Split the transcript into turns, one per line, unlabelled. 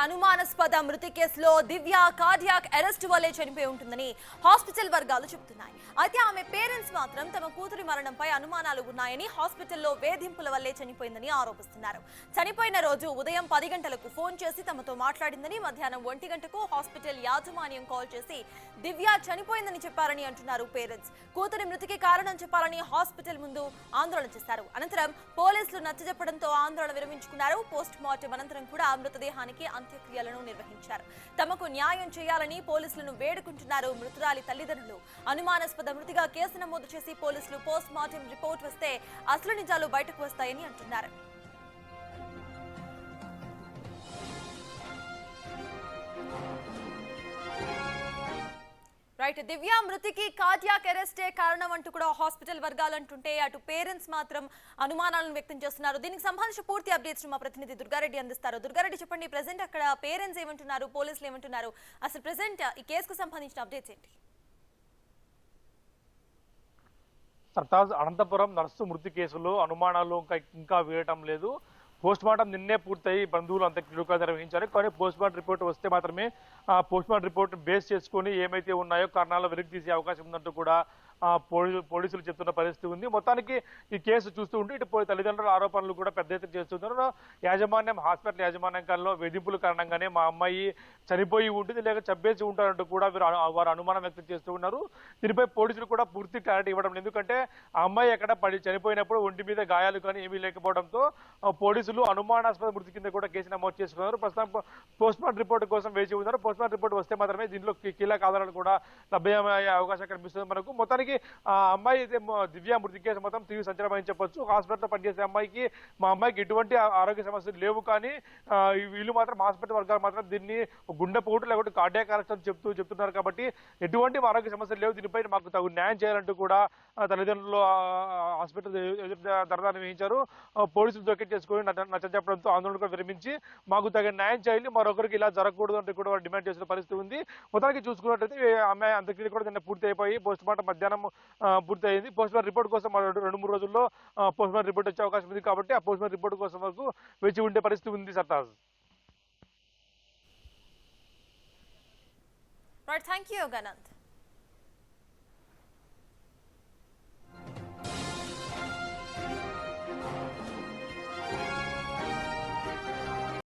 అనుమానాస్పద మృతి కేసులో దివ్య కార్డియాక్ అరెస్ట్ వల్లే చనిపోయి ఉంటుందని హాస్పిటల్ వర్గాలు చెబుతున్నాయి. అయితే ఆమె పేరెంట్స్ మాత్రం తమ కూతురి మరణంపై అనుమానాలు ఉన్నాయని, హాస్పిటల్లో వేధింపుల వల్లే చనిపోయిందని ఆరోపిస్తున్నారు. చనిపోయిన రోజు ఉదయం 10 గంటలకు ఫోన్ చేసి తమతో మాట్లాడిందని, మధ్యాహ్నం 1 గంటకు హాస్పిటల్ యాజమాన్యం కాల్ చేసి దివ్య చనిపోయిందని చెప్పారని అంటున్నారు పేరెంట్స్. కూతురి మృతికి కారణం చెప్పాలని హాస్పిటల్ ముందు ఆందోళన చేశారు. అనంతరం పోలీసులు నచ్చజెప్పడంతో ఆందోళన విరమించుకున్నారు. పోస్ట్ మార్టం అనంతరం కూడా మృతదేహానికి అంత్యక్రియలను నిర్వహించారు. తమకు న్యాయం చేయాలని పోలీసులను వేడుకుంటున్నారు మృతురాలి తల్లిదండ్రులు. అనుమానాస్పద మృతిగా కేసు నమోదు చేసి పోలీసులు పోస్ట్ మార్టం రిపోర్ట్ వస్తే అసలు నిజాలు బయటకు వస్తాయని అంటున్నారు. రైట్, దివ్య మృతికి కార్డియాక్ అరెస్టే కారణం అంటూ కూడా హాస్పిటల్ వర్గాలు అంటుంటే, అటు పేరెంట్స్ మాత్రం అనుమానాలను వ్యక్తం చేస్తున్నారు. దీనికి సంబంధించి పూర్తి అప్డేట్స్ మా ప్రతినిధి దుర్గారెడ్డి అందిస్తారు. దుర్గారెడ్డి, చెప్పండి, ప్రెసెంట్ అక్కడ పేరెంట్స్ ఏమంటున్నారు, పోలీసులు ఏమంటున్నారు, అసలు ప్రెసెంట్ ఈ కేసుకు సంబంధించిన అప్డేట్స్ ఏంటి?
సర్తాజ్, అనంతపురం నర్సు మృతి కేసులో అనుమానాలు ఇంకా వేయటం లేదు. పోస్ట్ మార్టం నిన్నే పూర్తయి బంధువులు అంత్యక్రియలు నిర్వహించారు. కానీ పోస్ట్ మార్టం రిపోర్ట్ వస్తే మాత్రమే ఆ పోస్ట్ మార్టం రిపోర్ట్ బేస్ చేసుకుని ఏమైతే ఉన్నాయో కారణాలు వెలికి తీసే అవకాశం ఉందంటూ కూడా పోలీసులు చెప్తున్న పరిస్థితి ఉంది. మొత్తానికి ఈ కేసు చూస్తూ ఉంటే ఇటు తల్లిదండ్రుల ఆరోపణలు కూడా పెద్ద ఎత్తున చేస్తున్నారు. హాస్పిటల్ యాజమాన్యం కాలంలో వేధింపుల కారణంగానే మా అమ్మాయి చనిపోయి ఉంటుంది, లేక చంపేసి ఉంటారంటూ కూడా వారు అనుమానం వ్యక్తం చేస్తూ ఉన్నారు. దీనిపై పోలీసులు కూడా పూర్తి క్లారిటీ ఇవ్వడం, ఎందుకంటే ఆ అమ్మాయి ఎక్కడ చనిపోయినప్పుడు ఒంటి మీద గాయాలు కానీ ఏమీ లేకపోవడంతో పోలీసులు అనుమానాస్పద మృతి కింద కూడా కేసు నమోదు చేసుకున్నారు. ప్రస్తుతం పోస్ట్ మార్టం రిపోర్ట్ కోసం వేచి ఉన్నారు. పోస్ట్ మార్టం రిపోర్ట్ వస్తే మాత్రమే దీనిలో కీలక ఆధారాలు కూడా లభ్యమయ్యే అవకాశం కనిపిస్తుంది మనకు. మొత్తానికి ఆ అమ్మాయి దివ్య మృతి కేసు మొత్తం తీవ్ర సంచలనమని చెప్పొచ్చు. హాస్పిటల్లో పనిచేసే అమ్మాయికి, మా అమ్మాయికి ఎటువంటి ఆరోగ్య సమస్యలు లేవు. కానీ వీళ్ళు మాత్రం హాస్పిటల్ వర్గాలు మాత్రం దీన్ని గుండెపోటు లేకపోతే కార్డియాక్ అరెస్ట్ అని చెప్తున్నారు. కాబట్టి ఎటువంటి ఆరోగ్య సమస్యలు లేవు, దీనిపై మాకు తగు న్యాయం చేయాలంటూ కూడా తల్లిదండ్రులు హాస్పిటల్ ధర్నా నిర్వహించారు. పోలీసులు జోక్యం చేసుకుని నచ్చజెప్పడంతో ఆందోళన కూడా విరమించి మాకు తగిన న్యాయం చేయాలి, మరొకరికి ఇలా జరగకూడదు అంటూ కూడా డిమాండ్ చేసిన పరిస్థితి ఉంది. మొత్తానికి చూసుకున్నట్లయితే అమ్మాయి అంత్యక్రియలు కూడా నిన్న పూర్తి అయిపోయి పోస్ట్ మార్టం మధ్యాహ్నం పూర్తయింది. పోస్ట్ మార్టం రిపోర్ట్ కోసం 2-3 రోజుల్లో పోస్ట్ మార్టం రిపోర్ట్ వచ్చే అవకాశం ఉంది. కాబట్టి ఆ పోస్ట్ మార్టం రిపోర్ట్ కోసం వరకు వేచి ఉండే పరిస్థితి ఉంది. సర్తాజ్.
Right, thank you గణంత్.